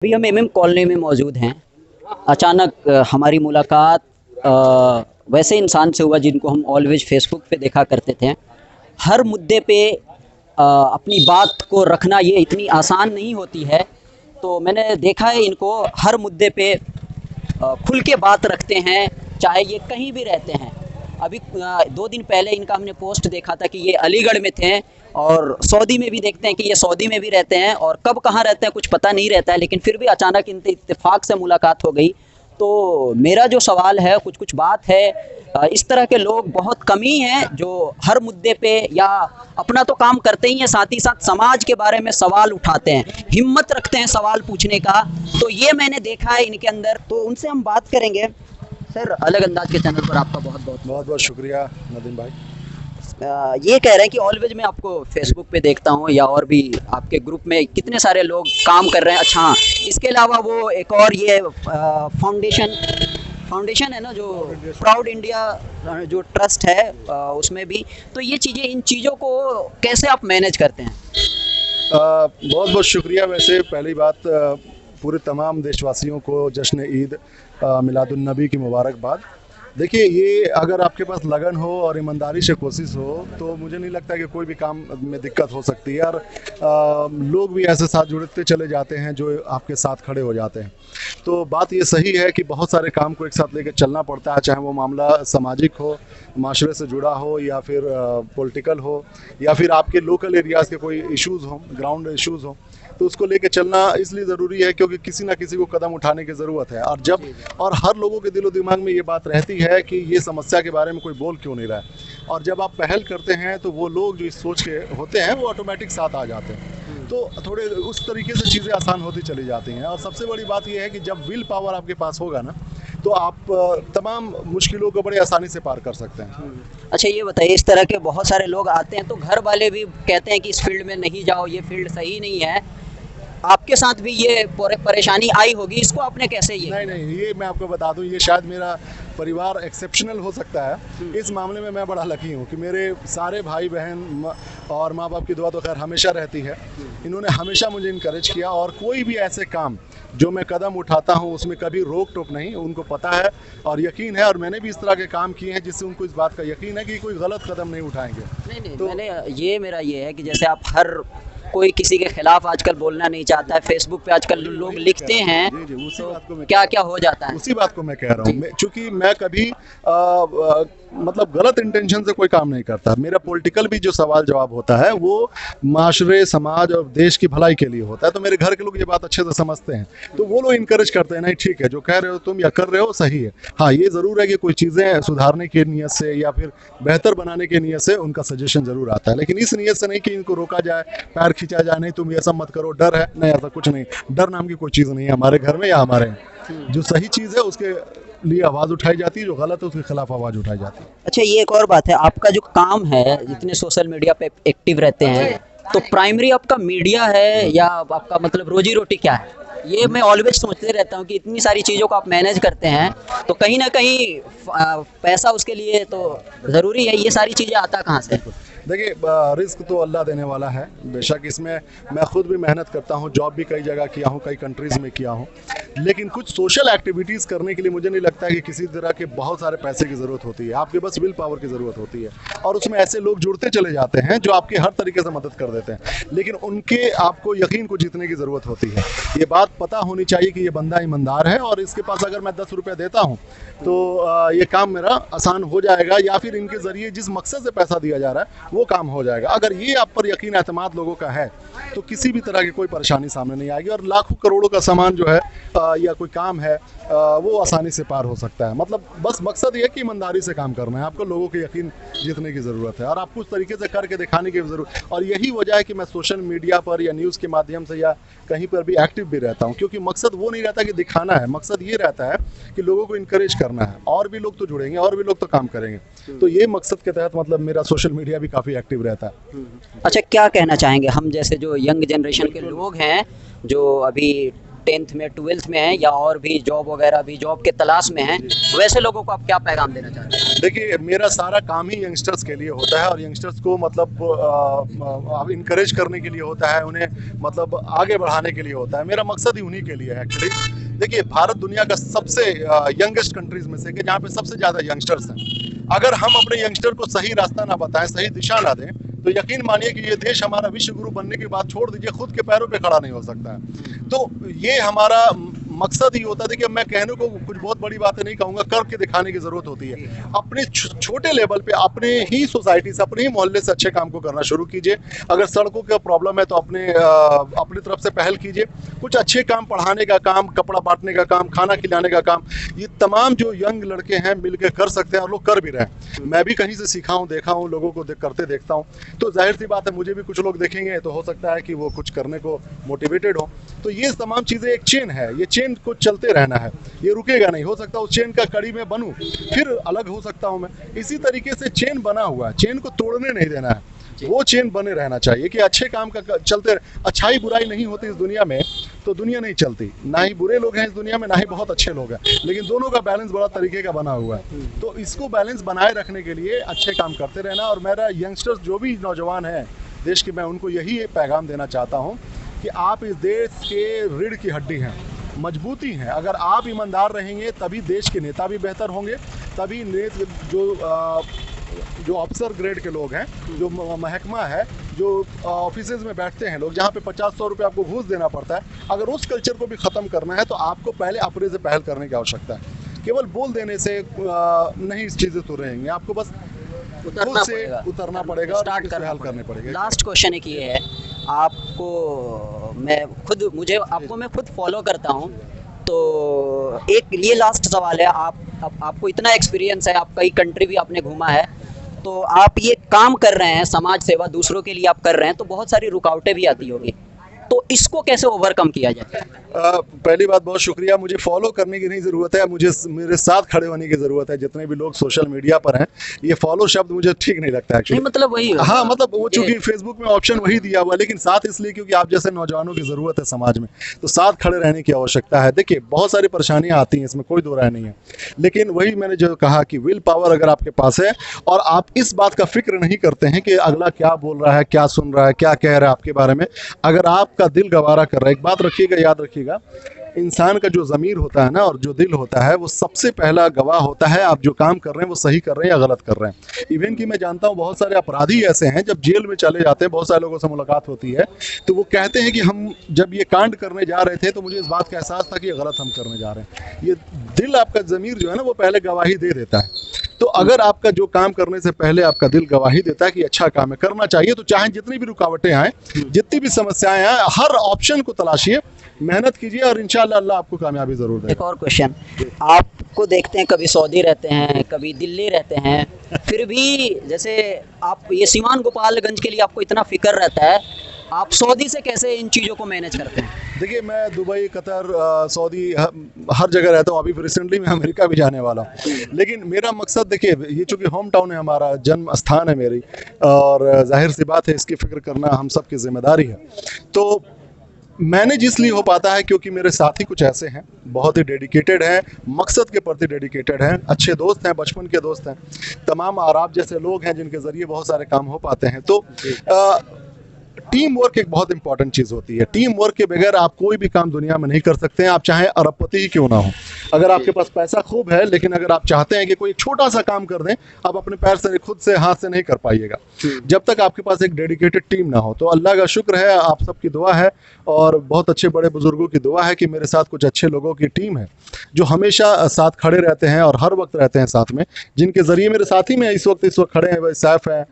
अभी हम MM colony में मौजूद हैं। अचानक हमारी मुलाकात वैसे इंसान से हुआ जिनको हम ऑलवेज फेसबुक पे देखा करते थे। हर मुद्दे पे अपनी बात को रखना ये इतनी आसान नहीं होती है। तो मैंने देखा है इनको हर मुद्दे पे खुल के बात रखते हैं, चाहे ये कहीं भी रहते हैं। अभी 2 दिन पहले इनका हमने पोस्ट देखा था कि ये अलीगढ़ में थे और सऊदी में भी देखते हैं कि ये सऊदी में भी रहते हैं और कब कहाँ रहते हैं कुछ पता नहीं रहता है, लेकिन फिर भी अचानक इनसे इत्तेफाक से मुलाकात हो गई। तो मेरा जो सवाल है, कुछ कुछ बात है, इस तरह के लोग बहुत कम ही हैं जो हर मुद्दे पे या अपना तो काम करते ही हैं, साथ ही साथ समाज के बारे में सवाल उठाते हैं, हिम्मत रखते हैं सवाल पूछने का। तो ये मैंने देखा है इनके अंदर, तो उनसे हम बात करेंगे। सर, अलग अंदाज के चैनल पर आपका बहुत बहुत बहुत बहुत शुक्रिया नदीम भाई। ये कह रहे हैं कि ऑलवेज मैं आपको फेसबुक पे देखता हूँ या और भी आपके ग्रुप में कितने सारे लोग काम कर रहे हैं। अच्छा हाँ, इसके अलावा वो एक और ये फाउंडेशन फाउंडेशन है ना, जो प्राउड इंडिया जो ट्रस्ट है, उसमें भी। तो ये चीज़ें, इन चीज़ों को कैसे आप मैनेज करते हैं? बहुत बहुत शुक्रिया। वैसे पहली बात, पूरे तमाम देशवासियों को जश्न ईद मिलादुन नबी की मुबारकबाद। देखिए, ये अगर आपके पास लगन हो और ईमानदारी से कोशिश हो तो मुझे नहीं लगता कि कोई भी काम में दिक्कत हो सकती है। और लोग भी ऐसे साथ जुड़ते चले जाते हैं जो आपके साथ खड़े हो जाते हैं। तो बात ये सही है कि बहुत सारे काम को एक साथ लेकर चलना पड़ता है, चाहे वो मामला सामाजिक हो, माशरे से जुड़ा हो, या फिर पॉलिटिकल हो, या फिर आपके लोकल एरियाज़ के कोई इश्यूज़ हों, ग्राउंड इश्यूज़ हों। तो उसको लेके चलना इसलिए ज़रूरी है क्योंकि किसी ना किसी को कदम उठाने की ज़रूरत है। और हर लोगों के दिलो दिमाग में ये बात रहती है कि ये समस्या के बारे में कोई बोल क्यों नहीं रहा है। और जब आप पहल करते हैं तो वो लोग जो इस सोच के होते हैं वो ऑटोमेटिक साथ आ जाते हैं। तो थोड़े उस तरीके से चीज़ें आसान होती चली जाती हैं। और सबसे बड़ी बात यह है कि जब विल पावर आपके पास होगा ना, तो आप तमाम मुश्किलों को बड़े आसानी से पार कर सकते हैं। अच्छा, ये बताइए, इस तरह के बहुत सारे लोग आते हैं तो घर वाले भी कहते हैं कि इस फील्ड में नहीं जाओ, ये फील्ड सही नहीं है। आपके साथ भी ये परेशानी आई होगी, इसको आपने कैसे ये? नहीं नहीं, ये मैं आपको बता दूं, ये शायद मेरा परिवार एक्सेप्शनल हो सकता है। इस मामले में मैं बड़ा लकी हूँ कि मेरे सारे भाई बहन और माँ बाप की दुआ तो खैर हमेशा रहती है। इन्होंने हमेशा मुझे इनकरेज किया और कोई भी ऐसे काम जो मैं कदम उठाता हूँ उसमें कभी रोक टोक नहीं। उनको पता है और यकीन है, और मैंने भी इस तरह के काम किए हैं जिससे उनको इस बात का यकीन है कि कोई गलत कदम नहीं उठाएंगे। नहीं नहीं, तो मैंने ये, मेरा ये है कि जैसे आप हर कोई किसी के खिलाफ आजकल बोलना नहीं चाहता है, फेसबुक पे आजकल लोग लिखते हैं, जी जी, उसी तो बात को मैं क्या क्या हो जाता है। उसी बात को मैं कह रहा हूँ। चूंकि मैं कभी मतलब गलत इंटेंशन से कोई काम नहीं करता। मेरा पॉलिटिकल भी जो सवाल जवाब होता है वो माशरे, समाज और देश की भलाई के लिए होता है। तो मेरे घर के लोग ये बात अच्छे से समझते हैं, तो वो लोग इनकरेज करते हैं, नहीं ठीक है, जो कह रहे हो तुम या कर रहे हो सही है। हाँ, ये ज़रूर है कि कोई चीज़ें सुधारने की नीयत से या फिर बेहतर बनाने की नीयत से उनका सजेशन ज़रूर आता है, लेकिन इस नीयत से नहीं कि इनको रोका जाए, पैर खींचा जाए, नहीं तुम ये सब मत करो, डर है। नहीं, ऐसा कुछ नहीं। डर नाम की कोई चीज़ नहीं है हमारे घर में या हमारे यहाँ। जो सही चीज़ है उसके लिए आवाज़ उठाई जाती है, जो गलत है उसके खिलाफ आवाज़ उठाई जाती है। अच्छा, ये एक और बात है, आपका जो काम है, जितने सोशल मीडिया पे एक्टिव रहते हैं, तो प्राइमरी आपका मीडिया है या आपका मतलब रोजी रोटी क्या है? ये मैं ऑलवेज सोचते रहता हूँ कि इतनी सारी चीज़ों को आप मैनेज करते हैं, तो कहीं ना कहीं पैसा उसके लिए तो ज़रूरी है। ये सारी चीज़ें आता कहाँ से? देखिए, रिस्क तो अल्लाह देने वाला है। बेशक इसमें मैं खुद भी मेहनत करता हूँ, जॉब भी कई जगह किया हूँ, कई कंट्रीज़ में किया हूँ, लेकिन कुछ सोशल एक्टिविटीज़ करने के लिए मुझे नहीं लगता कि किसी तरह के बहुत सारे पैसे की ज़रूरत होती है। आपके बस विल पावर की ज़रूरत होती है, और उसमें ऐसे लोग जुड़ते चले जाते हैं जो आपकी हर तरीके से मदद कर देते हैं, लेकिन उनके आपको यकीन को जीतने की ज़रूरत होती है। ये बात पता होनी चाहिए कि ये बंदा ईमानदार है और इसके पास अगर मैं 10 रुपये देता हूँ तो ये काम मेरा आसान हो जाएगा, या फिर इनके ज़रिए जिस मकसद से पैसा दिया जा रहा है वो काम हो जाएगा। अगर ये आप पर यकीन एतमाद लोगों का है तो किसी भी तरह की कोई परेशानी सामने नहीं आएगी, और लाखों करोड़ों का सामान जो है या कोई काम है वो आसानी से पार हो सकता है। मतलब बस मकसद ये है कि ईमानदारी से काम करना है, आपको लोगों के यकीन जीतने की ज़रूरत है, और आपको उस तरीके से करके दिखाने की ज़रूरत। और यही वजह है कि मैं सोशल मीडिया पर या न्यूज़ के माध्यम से या कहीं पर भी एक्टिव भी रहता हूँ, क्योंकि मकसद वो नहीं रहता कि दिखाना है, मकसद ये रहता है कि लोगों को इनकरेज करना है, और भी लोग तो जुड़ेंगे और भी लोग तो काम करेंगे। तो ये मकसद के तहत मतलब मेरा सोशल मीडिया भी काफ़ी एक्टिव रहता है। अच्छा, क्या कहना चाहेंगे हम जैसे जो यंग जनरेशन के लोग हैं, जो अभी 10th में 12th में हैं या और भी जॉब वगैरह भी जॉब के तलाश में हैं, वैसे लोगों को आप क्या पैगाम देना चाहते हैं? देखिए, मेरा सारा काम ही यंगस्टर्स के लिए होता है और यंगस्टर्स को मतलब इनकरेज करने के लिए होता है, उन्हें मतलब आगे बढ़ाने के लिए होता है। मेरा मकसद ही उन्हीं के लिए है एक्चुअली। देखिए, भारत दुनिया का सबसे यंगेस्ट कंट्रीज में से कि जहाँ पे सबसे ज़्यादा यंगस्टर्स हैं। अगर हम अपने यंगस्टर को सही रास्ता ना बताएं, सही दिशा ना दें, तो यकीन मानिए कि ये देश हमारा विश्व गुरु बनने की बात छोड़ दीजिए, खुद के पैरों पे खड़ा नहीं हो सकता है। तो ये हमारा मकसद ही होता है। देखिए, मैं कहने को कुछ बहुत बड़ी बातें नहीं कहूँगा, करके दिखाने की ज़रूरत होती है। अपने छोटे लेवल पे अपने ही सोसाइटी से, अपने ही मोहल्ले से अच्छे काम को करना शुरू कीजिए। अगर सड़कों का प्रॉब्लम है तो अपनी तरफ से पहल कीजिए। कुछ अच्छे काम, पढ़ाने का काम, कपड़ा बांटने का काम, खाना खिलाने का काम, ये तमाम जो यंग लड़के हैं मिलकर कर सकते हैं और लोग कर भी रहे हैं। मैं भी कहीं से सीखा हूँ, देखा हूँ, लोगों को करते देखता हूँ, तो जाहिर सी बात है मुझे भी कुछ लोग देखेंगे तो हो सकता है कि वो कुछ करने को मोटिवेटेड हो। तो ये तमाम चीज़ें एक चेन है, ये चेन को चलते रहना है, ये रुकेगा नहीं। हो सकता है उस चेन का कड़ी में बनूं, फिर अलग हो सकता हूं मैं। इसी तरीके से चेन बना हुआ है, चेन को तोड़ने नहीं देना है, वो चेन बने रहना चाहिए कि अच्छे काम का चलते। अच्छाई बुराई नहीं होती इस दुनिया में तो दुनिया नहीं चलती। ना ही बुरे लोग हैं इस दुनिया में, ना ही बहुत अच्छे लोग हैं, लेकिन दोनों का बैलेंस बड़ा तरीके का बना हुआ है। तो इसको बैलेंस बनाए रखने के लिए अच्छे काम करते रहना। और मेरा यंगस्टर्स जो भी नौजवान हैं देश के, मैं उनको यही पैगाम देना चाहता हूँ कि आप इस देश के रीढ़ की हड्डी हैं, मजबूती हैं। अगर आप ईमानदार रहेंगे तभी देश के नेता भी बेहतर होंगे, तभी जो अफसर ग्रेड के लोग हैं, जो महकमा है, जो ऑफिसेज में बैठते हैं लोग, जहाँ पे 50-100 रुपये आपको घूस देना पड़ता है, अगर उस कल्चर को भी ख़त्म करना है तो आपको पहले अपने से पहल करने की आवश्यकता है। केवल बोल देने से नहीं इस चीज़ें तो रहेंगी, आपको बस उतरना पड़ेगा, स्टार्ट करने पड़ेगा। लास्ट क्वेश्चन एक ये है, आपको मैं खुद फॉलो करता हूँ, तो एक ये लास्ट सवाल है, आपको इतना एक्सपीरियंस है, आप कई कंट्री भी आपने घूमा है, तो आप ये काम कर रहे हैं, समाज सेवा दूसरों के लिए आप कर रहे हैं, तो बहुत सारी रुकावटें भी आती होगी, तो इसको कैसे ओवरकम किया जाए? पहली बात, बहुत शुक्रिया। मुझे फॉलो करने की नहीं ज़रूरत है, मुझे मेरे साथ खड़े होने की ज़रूरत है। जितने भी लोग सोशल मीडिया पर हैं, ये फॉलो शब्द मुझे ठीक नहीं लगता एक्चुअली। मतलब वही, हाँ, मतलब वो चूंकि फेसबुक में ऑप्शन वही दिया हुआ है, लेकिन साथ इसलिए क्योंकि आप जैसे नौजवानों की ज़रूरत है समाज में, तो साथ खड़े रहने की आवश्यकता है। देखिए, बहुत सारी परेशानियाँ आती हैं, इसमें कोई दो राय नहीं है, लेकिन वही मैंने जो कहा कि विल पावर अगर आपके पास है और आप इस बात का फिक्र नहीं करते हैं कि अगला क्या बोल रहा है, क्या सुन रहा है, क्या कह रहा है आपके बारे में, अगर आपका दिल गवारा कर रहा है, एक बात रखिएगा, याद रखिएगा, इंसान का जो ज़मीर होता है ना और जो दिल होता है, वो सबसे पहला गवाह होता है आप जो काम कर रहे हैं वो सही कर रहे हैं या गलत कर रहे हैं। इवन कि मैं जानता हूँ बहुत सारे अपराधी ऐसे हैं, जब जेल में चले जाते हैं, बहुत सारे लोगों से मुलाकात होती है, तो वो कहते हैं कि हम जब ये कांड करने जा रहे थे तो मुझे इस बात का एहसास था कि ये गलत हम करने जा रहे हैं। ये दिल, आपका ज़मीर जो है ना, वो पहले गवाही दे देता है। तो अगर आपका जो काम करने से पहले आपका दिल गवाही देता है कि अच्छा काम है, करना चाहिए, तो चाहे जितनी भी रुकावटें आएँ, जितनी भी समस्याएं आएँ, हर ऑप्शन को तलाशिए, मेहनत कीजिए और इंशाल्लाह अल्लाह आपको कामयाबी ज़रूर देगा। एक और क्वेश्चन, आपको देखते हैं कभी सऊदी रहते हैं, कभी दिल्ली रहते हैं, फिर भी जैसे आप ये सीमान गोपालगंज के लिए आपको इतना फिक्र रहता है, आप सऊदी से कैसे इन चीज़ों को मैनेज करते हैं? देखिए, मैं दुबई, कतर, सऊदी हर जगह रहता हूँ। अभी रिसेंटली मैं अमेरिका भी जाने वाला हूँ, लेकिन मेरा मकसद, देखिए, ये चूँकि होम टाउन है, हमारा जन्म स्थान है मेरी, और जाहिर सी बात है इसकी फ़िक्र करना हम सब की जिम्मेदारी है। तो मैनेज इसलिए हो पाता है क्योंकि मेरे साथी कुछ ऐसे हैं, बहुत ही डेडिकेटेड हैं, मकसद के प्रति डेडिकेटेड हैं, अच्छे दोस्त हैं, बचपन के दोस्त हैं, तमाम आराब जैसे लोग हैं जिनके ज़रिए बहुत सारे काम हो पाते हैं। तो टीम वर्क एक बहुत इंपॉर्टेंट चीज़ होती है। टीम वर्क के बगैर आप कोई भी काम दुनिया में नहीं कर सकते हैं, आप चाहे अरबपति ही क्यों ना हो। अगर आपके पास पैसा खूब है, लेकिन अगर आप चाहते हैं कि कोई छोटा सा काम कर दें, आप अपने पैर से, खुद से, हाथ से नहीं कर पाइएगा जब तक आपके पास एक डेडिकेटेड टीम ना हो। तो अल्लाह का शुक्र है, आप सबकी दुआ है और बहुत अच्छे बड़े बुजुर्गों की दुआ है कि मेरे साथ कुछ अच्छे लोगों की टीम है जो हमेशा साथ खड़े रहते हैं और हर वक्त रहते हैं साथ में, जिनके ज़रिए मेरे साथी में इस वक्त खड़े हैं, सैफ हैं,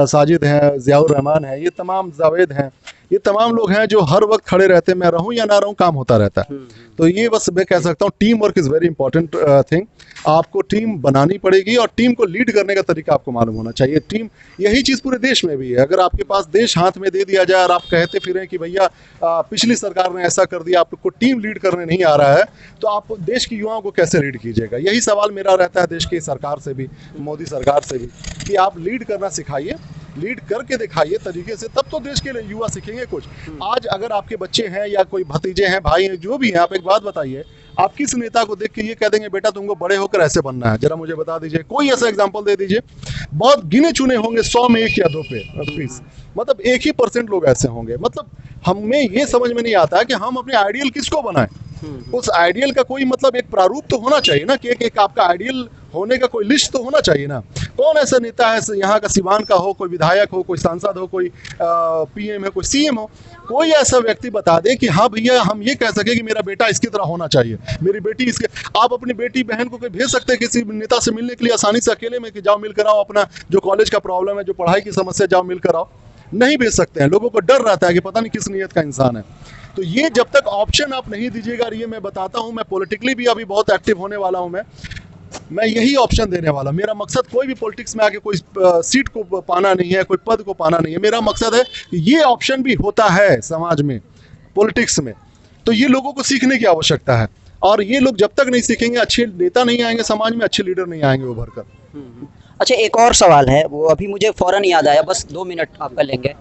साजिद हैं, ज़ियाउर रहमान है, ये तमाम जावेद हैं, ये तमाम लोग हैं जो हर वक्त खड़े रहते हैं। मैं रहूं या ना रहूं, काम होता रहता है। तो ये बस मैं कह सकता हूँ, team work is very important thing. आपको टीम बनानी पड़ेगी और टीम को लीड करने का तरीका आपको मालूम होना चाहिए। टीम, यही चीज़ पूरे देश में भी है। अगर आपके पास देश हाथ में दे दिया जाए और आप कहते फिरें कि भैया पिछली सरकार ने ऐसा कर दिया, आपको टीम लीड करने नहीं आ रहा है, तो आप देश की युवाओं को कैसे लीड कीजिएगा? यही सवाल मेरा रहता है देश की सरकार से भी, मोदी सरकार से भी, कि आप लीड करना सिखाइए। लीड करके दिखाइए तरीके से, तब तो देश के युवा सीखेंगे कुछ। आज अगर आपके बच्चे हैं या कोई भतीजे हैं, भाई हैं, जो भी हैं, आप एक बात बताइए, आप किस नेता को देख के ये कह देंगे बेटा तुमको बड़े होकर ऐसे बनना है, जरा मुझे बता दीजिए, कोई ऐसा एग्जांपल दे दीजिए। बहुत गिने चुने होंगे, 100 में 1 या 2 पे फीस, मतलब 1% लोग ऐसे होंगे। मतलब हमें ये समझ में नहीं आता है कि हम अपने आइडियल किसको बनाएं। उस आइडियल का कोई मतलब एक प्रारूप तो होना चाहिए ना, कि एक आपका आइडियल होने का कोई लिस्ट तो होना चाहिए ना। कौन ऐसा नेता है यहाँ का, सिवान का हो, कोई विधायक हो, कोई सांसद हो, कोई पीएम है, कोई सीएम हो, कोई ऐसा व्यक्ति बता दे कि हाँ भैया हम ये कह सके कि मेरा बेटा इसकी तरह होना चाहिए, मेरी बेटी इसके। आप अपनी बेटी बहन को कोई भेज सकते हैं किसी नेता से मिलने के लिए आसानी से अकेले में, कि जाओ मिल कर आओ, अपना जो कॉलेज का प्रॉब्लम है, जो पढ़ाई की समस्या, जाओ मिल कर आओ? नहीं भेज सकते हैं। लोगों को डर रहता है कि पता नहीं किस नीयत का इंसान है। तो ये जब तक ऑप्शन आप नहीं दीजिएगा, ये मैं बताता हूँ, मैं पॉलिटिकली भी अभी बहुत एक्टिव होने वाला हूँ। मैं यही ऑप्शन देने वाला। मेरा मकसद कोई भी पॉलिटिक्स में आके कोई सीट को पाना नहीं है, कोई पद को पाना नहीं है। मेरा मकसद है कि ये ऑप्शन भी होता है समाज में, पॉलिटिक्स में। तो ये लोगों को सीखने की आवश्यकता है, और ये लोग जब तक नहीं सीखेंगे, अच्छे नेता नहीं आएंगे समाज में, अच्छे लीडर नहीं आएंगे उभर कर। अच्छा, एक और सवाल है, वो अभी मुझे फ़ौरन याद आया, बस 2 मिनट आपका लेंगे,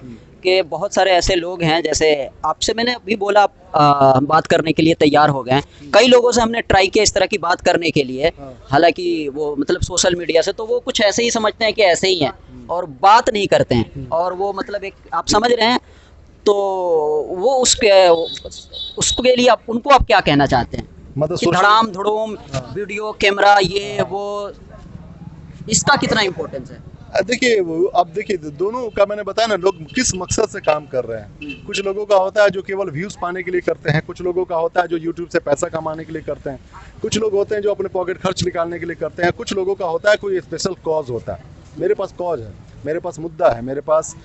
कि बहुत सारे ऐसे लोग हैं, जैसे आपसे मैंने अभी बोला, हम बात करने के लिए तैयार हो गए हैं। कई लोगों से हमने ट्राई किया इस तरह की बात करने के लिए, हालांकि वो मतलब सोशल मीडिया से, तो वो कुछ ऐसे ही समझते हैं कि ऐसे ही हैं और बात नहीं करते हैं, और वो मतलब एक, आप समझ रहे हैं, तो वो उसके लिए उनको आप क्या कहना चाहते हैं? मतलब कि धड़ाम धड़ूम वीडियो कैमरा ये वो, इसका कितना इम्पोर्टेंस है? देखिए, अब देखिए दोनों का मैंने बताया ना, लोग किस मकसद से काम कर रहे हैं। कुछ लोगों का होता है जो केवल व्यूज़ पाने के लिए करते हैं, कुछ लोगों का होता है जो यूट्यूब से पैसा कमाने के लिए करते हैं, कुछ लोग होते हैं जो अपने पॉकेट खर्च निकालने के लिए करते हैं, कुछ लोगों का होता है कोई स्पेशल कॉज होता है। मेरे पास कॉज है, मेरे पास मुद्दा है, मेरे पास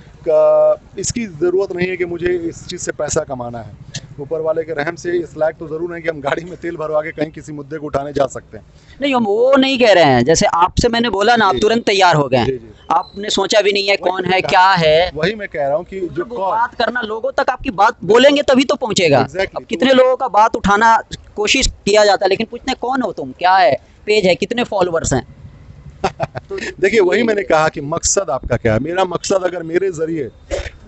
इसकी ज़रूरत नहीं है कि मुझे इस चीज़ से पैसा कमाना है। ऊपर वाले के रहम से इस लायक तो ज़रूर है कि हम गाड़ी में तेल भरवा के कहीं किसी मुद्दे को उठाने जा सकते हैं। नहीं, हम वो नहीं कह रहे हैं। जैसे आपसे मैंने बोला ना, आप तुरंत तैयार हो गए, जी। आपने सोचा भी नहीं है कौन है क्या है। वही मैं कह रहा हूँ कि जो बात करना, लोगों तक आपकी बात बोलेंगे तभी तो पहुंचेगा। Exactly. अब कितने लोगों का बात उठाना कोशिश किया जाता है, लेकिन पूछते हैं कौन हो तुम, क्या है, पेज है, कितने फॉलोअर्स हैं। देखिए, वही मैंने कहा कि मकसद आपका क्या है। मेरा मकसद, अगर मेरे जरिए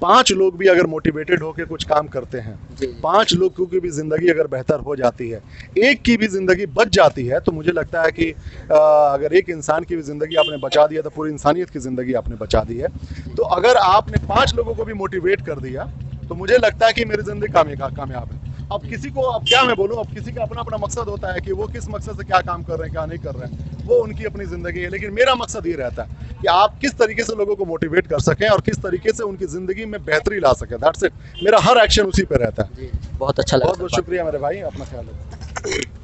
5 लोग भी अगर मोटिवेटेड होकर कुछ काम करते हैं, 5 लोगों की भी ज़िंदगी अगर बेहतर हो जाती है, एक की भी ज़िंदगी बच जाती है, तो मुझे लगता है कि अगर एक इंसान की भी ज़िंदगी आपने बचा दिया, तो पूरी इंसानियत की ज़िंदगी आपने बचा दी है। तो अगर आपने 5 लोगों को भी मोटिवेट कर दिया, तो मुझे लगता है कि मेरी ज़िंदगी कामयाब है। अब किसी को, अब क्या मैं बोलूँ, अब किसी का अपना अपना मकसद होता है कि वो किस मकसद से क्या काम कर रहे हैं, क्या नहीं कर रहे हैं, वो उनकी अपनी ज़िंदगी है। लेकिन मेरा मकसद ये रहता है कि आप किस तरीके से लोगों को मोटिवेट कर सकें और किस तरीके से उनकी ज़िंदगी में बेहतरी ला सकें। That's it. मेरा हर एक्शन उसी पे रहता है। बहुत अच्छा लगा। बहुत बहुत शुक्रिया मेरे भाई, अपना ख्याल रखें।